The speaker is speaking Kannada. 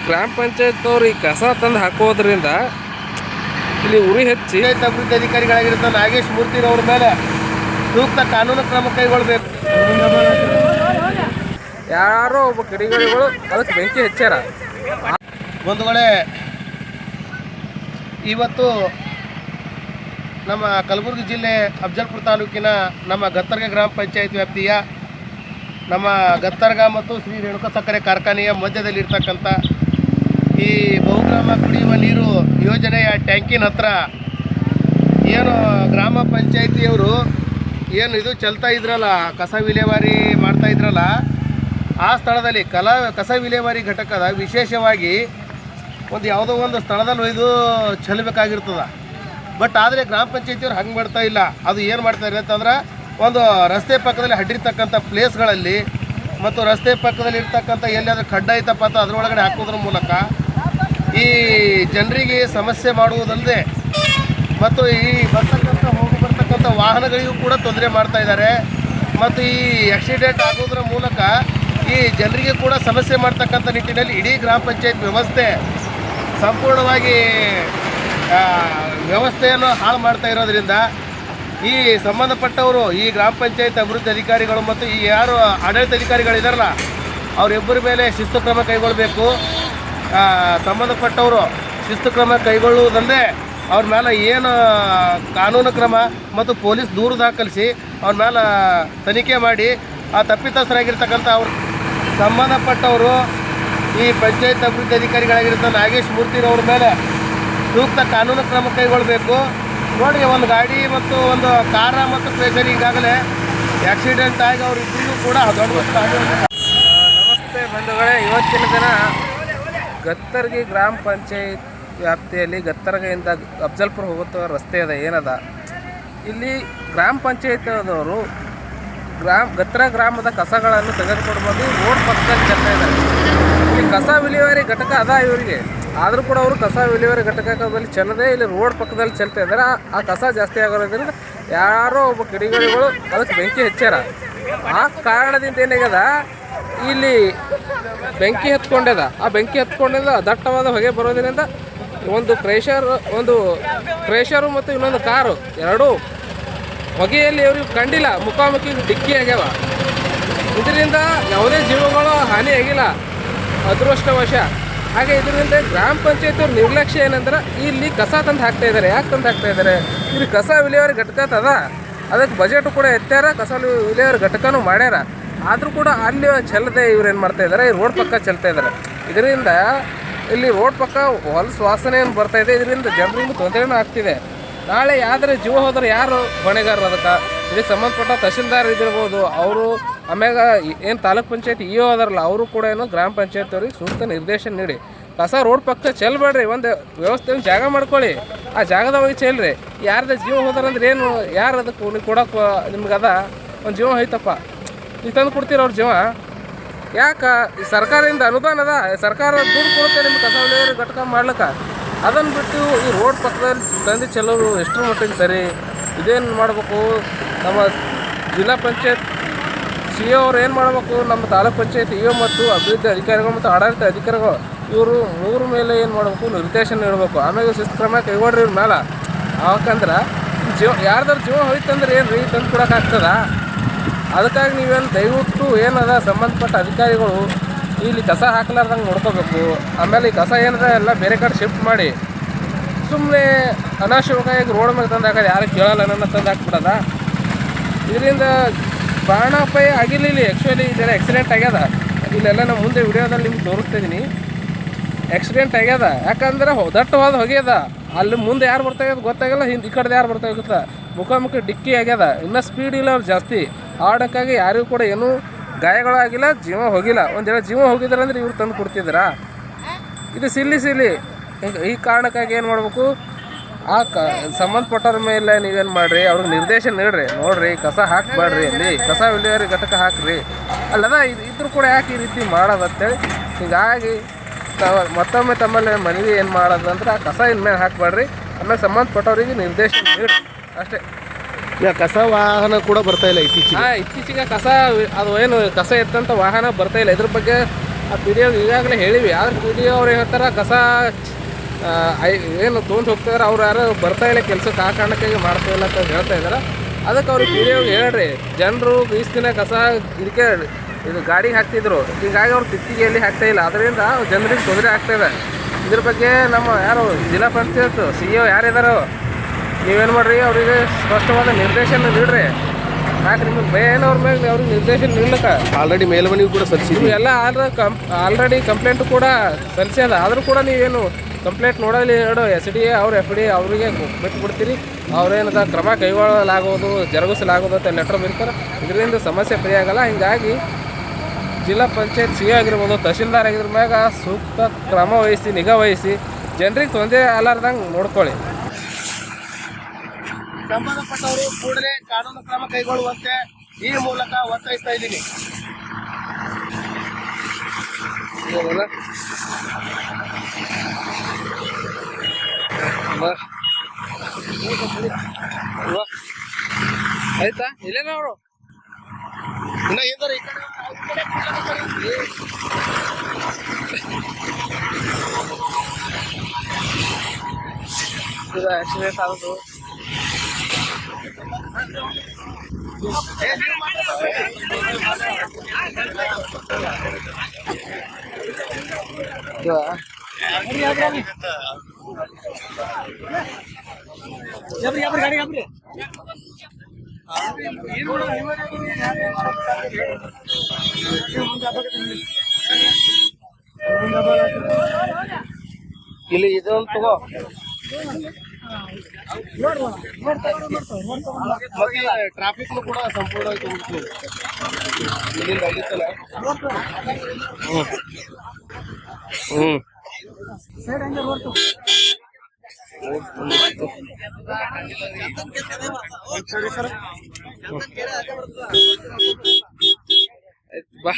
ಗ್ರಾಮ ಪಂಚಾಯತ್ ಅವರು ಈ ಕಸ ತಂದು ಹಾಕೋದ್ರಿಂದ ಇಲ್ಲಿ ಉರಿ ಹೆಚ್ಚಿ ಅಭಿವೃದ್ಧಿ ಅಧಿಕಾರಿಗಳಾಗಿರುತ್ತ ನಾಗೇಶ್ ಮೂರ್ತಿರವ್ರ ಮೇಲೆ ಸೂಕ್ತ ಕಾನೂನು ಕ್ರಮ ಕೈಗೊಳ್ಳಬೇಕು. ಯಾರೋ ಒಬ್ಬ ಕಿಡಿಗೇಡಿಗಳು ಅದಕ್ಕೆ ಬೆಂಕಿ ಹಚ್ಚಾರ. ಒಂದು ವೇಳೆ ಇವತ್ತು ನಮ್ಮ ಕಲಬುರಗಿ ಜಿಲ್ಲೆ ಅಫಜಲ್ಪುರ ತಾಲೂಕಿನ ನಮ್ಮ ಗತ್ತರ್ಗ ಗ್ರಾಮ ಪಂಚಾಯತ್ ವ್ಯಾಪ್ತಿಯ ನಮ್ಮ ಗತ್ತರ್ಗ ಮತ್ತು ಶ್ರೀ ರೇಣುಕಾ ಸಕ್ಕರೆ ಕಾರ್ಖಾನೆಯ ಮಧ್ಯದಲ್ಲಿರ್ತಕ್ಕಂಥ ಈ ಬಹುಗ್ರಾಮ ಕುಡಿಯುವ ನೀರು ಯೋಜನೆಯ ಟ್ಯಾಂಕಿನ ಹತ್ರ ಏನು ಗ್ರಾಮ ಪಂಚಾಯಿತಿಯವರು ಏನು ಇದು ಚಲ್ತಾ ಇದ್ರಲ್ಲ, ಕಸ ವಿಲೇವಾರಿ ಮಾಡ್ತಾ ಇದ್ರಲ್ಲ, ಆ ಸ್ಥಳದಲ್ಲಿ ಕಸ ವಿಲೇವಾರಿ ಘಟಕದ ವಿಶೇಷವಾಗಿ ಒಂದು ಯಾವುದೋ ಒಂದು ಸ್ಥಳದಲ್ಲಿ ಒಯ್ದು ಚೆಲ್ಲಬೇಕಾಗಿರ್ತದೆ. ಬಟ್ ಆದರೆ ಗ್ರಾಮ ಪಂಚಾಯತಿಯವ್ರು ಹಂಗೆ ಮಾಡ್ತಾ ಇಲ್ಲ. ಅದು ಏನು ಮಾಡ್ತಾರೆ ಅಂತಂದ್ರೆ ಒಂದು ರಸ್ತೆ ಪಕ್ಕದಲ್ಲಿ ಹಡ್ಡಿರ್ತಕ್ಕಂಥ ಪ್ಲೇಸ್ಗಳಲ್ಲಿ ಮತ್ತು ರಸ್ತೆ ಪಕ್ಕದಲ್ಲಿ ಇರ್ತಕ್ಕಂಥ ಎಲ್ಲಿಯಾದ್ರೂ ಖಡ್ಡ ಐತಪ್ಪ ಅಂತ ಅದರೊಳಗಡೆ ಹಾಕೋದ್ರ ಮೂಲಕ ಈ ಜನರಿಗೆ ಸಮಸ್ಯೆ ಮಾಡುವುದಲ್ಲದೆ ಮತ್ತು ಈ ಬರ್ತಕ್ಕಂಥ ವಾಹನಗಳಿಗೂ ಕೂಡ ತೊಂದರೆ ಮಾಡ್ತಾ ಇದ್ದಾರೆ. ಮತ್ತು ಈ ಆಕ್ಸಿಡೆಂಟ್ ಆಗೋದ್ರ ಮೂಲಕ ಈ ಜನರಿಗೆ ಕೂಡ ಸಮಸ್ಯೆ ಮಾಡ್ತಕ್ಕಂಥ ನಿಟ್ಟಿನಲ್ಲಿ ಇಡೀ ಗ್ರಾಮ ಪಂಚಾಯತ್ ವ್ಯವಸ್ಥೆ ಸಂಪೂರ್ಣವಾಗಿ ವ್ಯವಸ್ಥೆಯನ್ನು ಹಾಳು ಮಾಡ್ತಾ ಇರೋದ್ರಿಂದ ಈ ಸಂಬಂಧಪಟ್ಟವರು ಈ ಗ್ರಾಮ ಪಂಚಾಯತ್ ಅಭಿವೃದ್ಧಿ ಅಧಿಕಾರಿಗಳು ಮತ್ತು ಈ ಯಾರು ಆಡಳಿತ ಅಧಿಕಾರಿಗಳಿದಾರಲ್ಲ ಅವರಿಬ್ಬರ ಮೇಲೆ ಶಿಸ್ತು ಕ್ರಮ ಕೈಗೊಳ್ಳಬೇಕು. ಸಂಬಂಧಪಟ್ಟವರು ಶಿಸ್ತು ಕ್ರಮ ಕೈಗೊಳ್ಳುವುದಲ್ಲದೆ ಅವ್ರ ಮೇಲೆ ಏನು ಕಾನೂನು ಕ್ರಮ ಮತ್ತು ಪೊಲೀಸ್ ದೂರು ದಾಖಲಿಸಿ ಅವ್ರ ಮೇಲೆ ತನಿಖೆ ಮಾಡಿ ಆ ತಪ್ಪಿತಸ್ಥರಾಗಿರ್ತಕ್ಕಂಥ ಅವ್ರು ಸಂಬಂಧಪಟ್ಟವರು ಈ ಪಂಚಾಯತ್ ಅಭಿವೃದ್ಧಿ ಅಧಿಕಾರಿಗಳಾಗಿರ್ತ ನಾಗೇಶ್ ಮೂರ್ತಿರವ್ರ ಮೇಲೆ ಸೂಕ್ತ ಕಾನೂನು ಕ್ರಮ ಕೈಗೊಳ್ಳಬೇಕು. ನೋಡಿ, ಒಂದು ಗಾಡಿ ಮತ್ತು ಒಂದು ಕಾರ ಮತ್ತು ಪ್ಲೇಸರ್ ಈಗಾಗಲೇ ಆಕ್ಸಿಡೆಂಟ್ ಆಗಿ ಅವರಿಬ್ಬರಿಗೂ ಕೂಡ ದೊಡ್ಡ. ನಮಸ್ತೆ ಬಂಧುಗಳೇ, ಇವತ್ತಿನ ದಿನ ಗತ್ತರ್ಗಿ ಗ್ರಾಮ ಪಂಚಾಯತ್ ವ್ಯಾಪ್ತಿಯಲ್ಲಿ ಗತ್ತರ್ಗಿಯಿಂದ ಅಫಜಲ್ಪುರ ಹೋಗುತ್ತ ರಸ್ತೆ ಅದ ಏನದ, ಇಲ್ಲಿ ಗ್ರಾಮ ಪಂಚಾಯತ್ದವರು ಗತ್ತರ ಗ್ರಾಮದ ಕಸಗಳನ್ನು ತೆಗೆದುಕೊಂಡು ಬಂದು ರೋಡ್ ಪಕ್ಕದಲ್ಲಿ ಚೆಲ್ತಾ ಇದ್ದಾರೆ. ಇಲ್ಲಿ ಕಸ ವಿಲೇವಾರಿ ಘಟಕ ಅದ ಇವರಿಗೆ, ಆದರೂ ಕೂಡ ಅವರು ಕಸ ವಿಲೇವಾರಿ ಘಟಕದಲ್ಲಿ ಚೆಲ್ಲದೆ ಇಲ್ಲಿ ರೋಡ್ ಪಕ್ಕದಲ್ಲಿ ಚೆಲ್ತಾ ಇದ್ದಾರೆ. ಆ ಕಸ ಜಾಸ್ತಿ ಆಗೋದ್ರಿಂದ ಯಾರೋ ಒಬ್ಬ ಕಿಡಿಗೇಡಿಗಳು ಅದಕ್ಕೆ ಬೆಂಕಿ ಹಚ್ಚಾರ. ಆ ಕಾರಣದಿಂದ ಏನಾಗ್ಯದ, ಇಲ್ಲಿ ಬೆಂಕಿ ಹತ್ಕೊಂಡ್ಯದ. ಆ ಬೆಂಕಿ ಹತ್ಕೊಂಡಿಂದ ದಟ್ಟವಾದ ಹೊಗೆ ಬರೋದ್ರಿಂದ ಒಂದು ಕ್ರೇಷರು ಮತ್ತು ಇನ್ನೊಂದು ಕಾರು ಎರಡೂ ಹೊಗೆಯಲ್ಲಿ ಅವ್ರಿಗೆ ಕಂಡಿಲ್ಲ, ಮುಖಾಮುಖಿ ಡಿಕ್ಕಿ ಆಗ್ಯಾವ. ಇದರಿಂದ ಯಾವುದೇ ಜೀವಗಳು ಹಾನಿ ಆಗಿಲ್ಲ, ಅದೃಷ್ಟವಶ. ಹಾಗೆ ಇದರಿಂದ ಗ್ರಾಮ ಪಂಚಾಯತ್ ನಿರ್ಲಕ್ಷ್ಯ ಏನಂದ್ರೆ ಇಲ್ಲಿ ಕಸ ತಂದು ಹಾಕ್ತಾ ಇದ್ದಾರೆ. ಯಾಕೆ ತಂದು ಹಾಕ್ತಾ ಇದ್ದಾರೆ? ಇಲ್ಲಿ ಕಸ ವಿಲೇವಾರಿ ಘಟಕ ಅದ, ಅದಕ್ಕೆ ಬಜೆಟ್ ಕೂಡ ಎತ್ತಾರ, ಕಸ ವಿಲೇವಾರಿ ಘಟಕನೂ ಮಾಡ್ಯಾರ. ಆದರೂ ಕೂಡ ಅಲ್ಲಿ ಚೆಲ್ಲದೆ ಇವ್ರು ಏನು ಮಾಡ್ತಾ ಇದ್ದಾರೆ, ಈ ರೋಡ್ ಪಕ್ಕ ಚೆಲ್ತಾ ಇದ್ದಾರೆ. ಇದರಿಂದ ಇಲ್ಲಿ ರೋಡ್ ಪಕ್ಕ ಹೊಲಸು ವಾಸನೆ ಏನು ಬರ್ತಾಯಿದೆ. ಇದರಿಂದ ಜನರಿಗೆ ತೊಂದರೆನೂ ಆಗ್ತಿದೆ. ನಾಳೆ ಯಾವ್ದಾರ ಜೀವ ಹೋದ್ರೆ ಯಾರು ಹೊಣೆಗಾರರು? ಇದಕ್ಕೆ ಸಂಬಂಧಪಟ್ಟ ತಹಶೀಲ್ದಾರ್ ಇದಿರ್ಬೋದು, ಅವರು ಆಮ್ಯಾಗ ಏನು ತಾಲೂಕ್ ಪಂಚಾಯತ್ ಇಒ ಅದಾರಲ್ಲ ಅವರು ಕೂಡ ಏನು ಗ್ರಾಮ ಪಂಚಾಯತ್ ಅವ್ರಿಗೆ ಸೂಕ್ತ ನಿರ್ದೇಶನ ನೀಡಿ ಕಸ ರೋಡ್ ಪಕ್ಕ ಚೆಲ್ಬೇಡ್ರಿ, ಒಂದು ವ್ಯವಸ್ಥೆ ಜಾಗ ಮಾಡ್ಕೊಳ್ಳಿ, ಆ ಜಾಗದ ಹೋಗಿ ಚೆಲ್ರಿ. ಯಾರ್ದು ಜೀವ ಹೋದಾರಂದ್ರೆ ಏನು, ಯಾರು ಅದಕ್ಕೆ ನೀವು ಕೊಡೋಕೆ ನಿಮ್ಗೆ ಅದ ಒಂದು ಜೀವ ಹೋಯ್ತಪ್ಪ, ನೀವು ತಂದು ಕೊಡ್ತೀರ ಅವ್ರ ಜೀವ? ಯಾಕೆ? ಈ ಸರ್ಕಾರದಿಂದ ಅನುದಾನ ಅದ, ಸರ್ಕಾರ ದುಡ್ಡು ಕೊಡುತ್ತೆ ನಿಮ್ಗೆ ಕಸ ವಿಲೇವಾರಿ ಘಟಕ ಮಾಡ್ಲಿಕ್ಕೆ. ಅದನ್ನು ಬಿಟ್ಟು ಈ ರೋಡ್ ಪಕ್ಕದಲ್ಲಿ ತಂದು ಚೆಲ್ಲೋದು ಎಷ್ಟರ ಮಟ್ಟಿಗೆ ಸರಿ? ಇದೇನು ಮಾಡಬೇಕು? ನಮ್ಮ ಜಿಲ್ಲಾ ಪಂಚಾಯತ್ ಸಿ.ಒ ಅವ್ರು ಏನು ಮಾಡಬೇಕು? ನಮ್ಮ ತಾಲೂಕ್ ಪಂಚಾಯತ್ ಇಒ ಮತ್ತು ಅಭಿವೃದ್ಧಿ ಅಧಿಕಾರಿಗಳು ಮತ್ತು ಆಡಳಿತ ಅಧಿಕಾರಿಗಳು ಇವರು ಮೂರು ಮೇಲೆ ಏನು ಮಾಡಬೇಕು? ನಿರ್ದೇಶನ ನೀಡಬೇಕು. ಆಮೇಲೆ ಶಿಸ್ತು ಕ್ರಮ ಕೈಗೊಳ್ರಿ ಇವ್ರ ಮೇಲೆ. ಯಾಕಂದ್ರೆ ಯಾರ್ದಾರು ಜೀವ ಹೋಯ್ತಂದ್ರೆ ಏನು ರೀ, ತಂದು ಕೊಡೋಕ್ಕಾಗ್ತದ? ಅದಕ್ಕಾಗಿ ನೀವೇನು ದಯವಿಟ್ಟು ಏನದ ಸಂಬಂಧಪಟ್ಟ ಅಧಿಕಾರಿಗಳು ಇಲ್ಲಿ ಕಸ ಹಾಕ್ಲಾರ್ದಂಗೆ ನೋಡ್ಕೋಬೇಕು. ಆಮೇಲೆ ಈ ಕಸ ಏನಾರ ಎಲ್ಲ ಬೇರೆ ಕಡೆ ಶಿಫ್ಟ್ ಮಾಡಿ, ಸುಮ್ಮನೆ ಅನಾವಶ್ಯಕವಾಗಿ ರೋಡ್ ಮೇಲೆ ತಂದು ಹಾಕೋದು, ಯಾರು ಕೇಳಲ್ಲ ನನ್ನ ತಂದು ಹಾಕ್ಬಿಡೋದ. ಇದರಿಂದ ಪ್ರಾಣಾಪಾಯ ಆಗಿಲ್ಲ. ಇಲ್ಲಿ ಆ್ಯಕ್ಚುಲಿ ಇದೆಲ್ಲ ಆಕ್ಸಿಡೆಂಟ್ ಆಗ್ಯದ. ಇಲ್ಲೆಲ್ಲ ನಾನು ಮುಂದೆ ವಿಡಿಯೋದಲ್ಲಿ ನಿಮ್ಗೆ ತೋರಿಸ್ತಾ ಇದ್ದೀನಿ. ಆಕ್ಸಿಡೆಂಟ್ ಆಗ್ಯದ, ಯಾಕಂದ್ರೆ ದಟ್ಟವಾದ ಹೊಗೆಯದ. ಅಲ್ಲಿ ಮುಂದೆ ಯಾರು ಬರ್ತಾಯಿದ್ದು ಗೊತ್ತಾಗಲ್ಲ, ಈ ಕಡೆದು ಯಾರು ಬರ್ತಾಯಿಗುತ್ತಾ, ಮುಖಾಮುಖಿ ಡಿಕ್ಕಿ ಆಗ್ಯದ. ಇನ್ನೂ ಸ್ಪೀಡ್ ಇಲ್ಲ ಅವ್ರು ಜಾಸ್ತಿ. ಆಡೋಕ್ಕಾಗಿ ಯಾರಿಗೂ ಕೂಡ ಏನೂ ಗಾಯಗಳಾಗಿಲ್ಲ, ಜೀವ ಹೋಗಿಲ್ಲ. ಒಂದು ವೇಳೆ ಜೀವ ಹೋಗಿದ್ದಾರೆ ಅಂದರೆ ಇವ್ರು ತಂದು ಕೊಡ್ತಿದ್ದೀರಾ? ಇದು ಸಿಲ್ಲಿ. ಈ ಕಾರಣಕ್ಕಾಗಿ ಏನು ಮಾಡಬೇಕು? ಆ ಸಂಬಂಧಪಟ್ಟವ್ರ ಮೇಲೆ ನೀವೇನು ಮಾಡಿರಿ, ಅವ್ರಿಗೆ ನಿರ್ದೇಶನ ನೀಡ್ರಿ. ನೋಡಿರಿ, ಕಸ ಹಾಕಬೇಡ್ರಿ, ಅಲ್ಲಿ ಕಸ ವಿಲೇವಾರಿ ಘಟಕ ಹಾಕ್ರಿ. ಅಲ್ಲದ ಇದ್ರೂ ಕೂಡ ಯಾಕೆ ಈ ರೀತಿ ಮಾಡೋದು ಅಂತೇಳಿ ಹೀಗಾಗಿ ಮತ್ತೊಮ್ಮೆ ತಮ್ಮಲ್ಲಿ ಮನವಿ ಏನು ಮಾಡೋದು ಅಂದ್ರೆ ಆ ಕಸ ಇನ್ಮೇಲೆ ಹಾಕಬೇಡ್ರಿ. ಆಮೇಲೆ ಸಂಬಂಧಪಟ್ಟವ್ರಿಗೆ ನಿರ್ದೇಶನ ನೀಡ್ರಿ ಅಷ್ಟೇ. ಈಗ ಕಸ ವಾಹನ ಕೂಡ ಬರ್ತಾಯಿಲ್ಲ ಇತ್ತೀಚೆಗೆ. ಇತ್ತೀಚೆಗೆ ಕಸ ಅದು ಏನು ಕಸ ಎತ್ತಂಥ ವಾಹನ ಬರ್ತಾಯಿಲ್ಲ. ಇದ್ರ ಬಗ್ಗೆ ಆ ಪಿ ಡಿ ಒ ಈಗಾಗಲೇ ಹೇಳಿವಿ. ಆದ್ರೆ ಪಿ ಡಿ ಒ ಅವ್ರು ಹೇಳ್ತಾರೆ ಕಸ ಏನು ತೊಗೊಂಡು ಹೋಗ್ತಿದಾರೆ, ಅವ್ರು ಯಾರು ಬರ್ತಾ ಇಲ್ಲ ಕೆಲ್ಸಕ್ಕೆ, ಆ ಕಾರಣಕ್ಕಾಗಿ ಮಾಡ್ತಾ ಇಲ್ಲ ಅಂತ ಹೇಳ್ತಾ ಇದ್ದಾರೆ. ಅದಕ್ಕೆ ಅವ್ರಿಗೆ ಪಿ ಡಿ ಒಗೆ ಹೇಳ್ರಿ, ಜನರು ದಿನ ಕಸ ಇದಕ್ಕೆ ಇದು ಗಾಡಿಗೆ ಹಾಕ್ತಿದ್ರು, ಹೀಗಾಗಿ ಅವ್ರು ತಿತ್ತಿಗೆಯಲ್ಲಿ ಹಾಕ್ತಾ ಇಲ್ಲ, ಅದರಿಂದ ಜನರಿಗೆ ತೊಂದರೆ ಆಗ್ತಾಯಿದೆ. ಇದ್ರ ಬಗ್ಗೆ ನಮ್ಮ ಯಾರು ಜಿಲ್ಲಾ ಪಂಚಾಯತ್ CEO ಯಾರಿದ್ದಾರೋ ನೀವೇನು ಮಾಡಿರಿ, ಅವರಿಗೆ ಸ್ಪಷ್ಟವಾದ ನಿರ್ದೇಶನ ನೀಡ್ರಿ. ಯಾಕೆ ನಿಮಗೆ ಭಯ ಏನೋ ಅವ್ರ ಮೇಲೆ ಅವ್ರಿಗೆ ನಿರ್ದೇಶನ ನೀಡ್ಲಿಕ್ಕೆ ಆಲ್ರೆಡಿ ಮೇಲ್ಮನವಿ ಕೂಡ ಸಲ್ಲಿಸಿದ್ವಿ. ಎಲ್ಲ ಆಲ್ರೆಡಿ ಕಂಪ್ಲೇಂಟ್ ಕೂಡ ಸಲ್ಲಿಸ್ಯದ. ಆದರೂ ಕೂಡ ನೀವೇನು ಕಂಪ್ಲೇಂಟ್ ನೋಡಲಿ ಹೇಳೋ SDA ಅವ್ರು FD ಅವರಿಗೆ ಬಿಟ್ಟು ಬಿಡ್ತೀರಿ, ಅವ್ರೇನದ ಕ್ರಮ ಕೈಗೊಳ್ಳಲಾಗುವುದು, ಜರುಗಿಸಲಾಗುವುದು ಅಂತ ಲೆಟ್ರ್ ಬರೀತಾರೆ. ಇದರಿಂದ ಸಮಸ್ಯೆ ಆಗಲ್ಲ. ಹೀಗಾಗಿ ಜಿಲ್ಲಾ ಪಂಚಾಯತ್ CEO ಆಗಿರ್ಬೋದು, ತಹಶೀಲ್ದಾರ್ ಆಗಿದ್ರ ಮ್ಯಾಗ ಸೂಕ್ತ ಕ್ರಮ ವಹಿಸಿ, ನಿಗಾ ವಹಿಸಿ, ಜನರಿಗೆ ತೊಂದರೆ ಆಗಲಾರ್ದಂಗೆ ನೋಡ್ಕೊಳ್ಳಿ. ಸಂಬಂಧಪಟ್ಟವರು ಕೂಡಲೇ ಕಾನೂನು ಕ್ರಮ ಕೈಗೊಳ್ಳುವಂತೆ ಈ ಮೂಲಕ ಒತ್ತಾಯಿಸ್ತಾ ಇದ್ದೀನಿ. ಆಯ್ತಾ ಇಲ್ಲೇನ ಅವರು ಇನ್ನ ಏನಾರ ಈ ಕಡೆ ಆಕ್ಸಿಡೆಂಟ್ ಆಗೋದು ಇಲ್ಲಿ ಇದೊಂದು ತಗೋ. ಮತ್ತೆ ಟ್ರಾಫಿಕ್ ಕೂಡ ಸಂಪೂರ್ಣವಾಗಿ ಹೋಗ್ತೀವಿ ಇಲ್ಲಿಂದ ಅಲ್ಲಿತ್ತಲ್ಲ. ಬಾ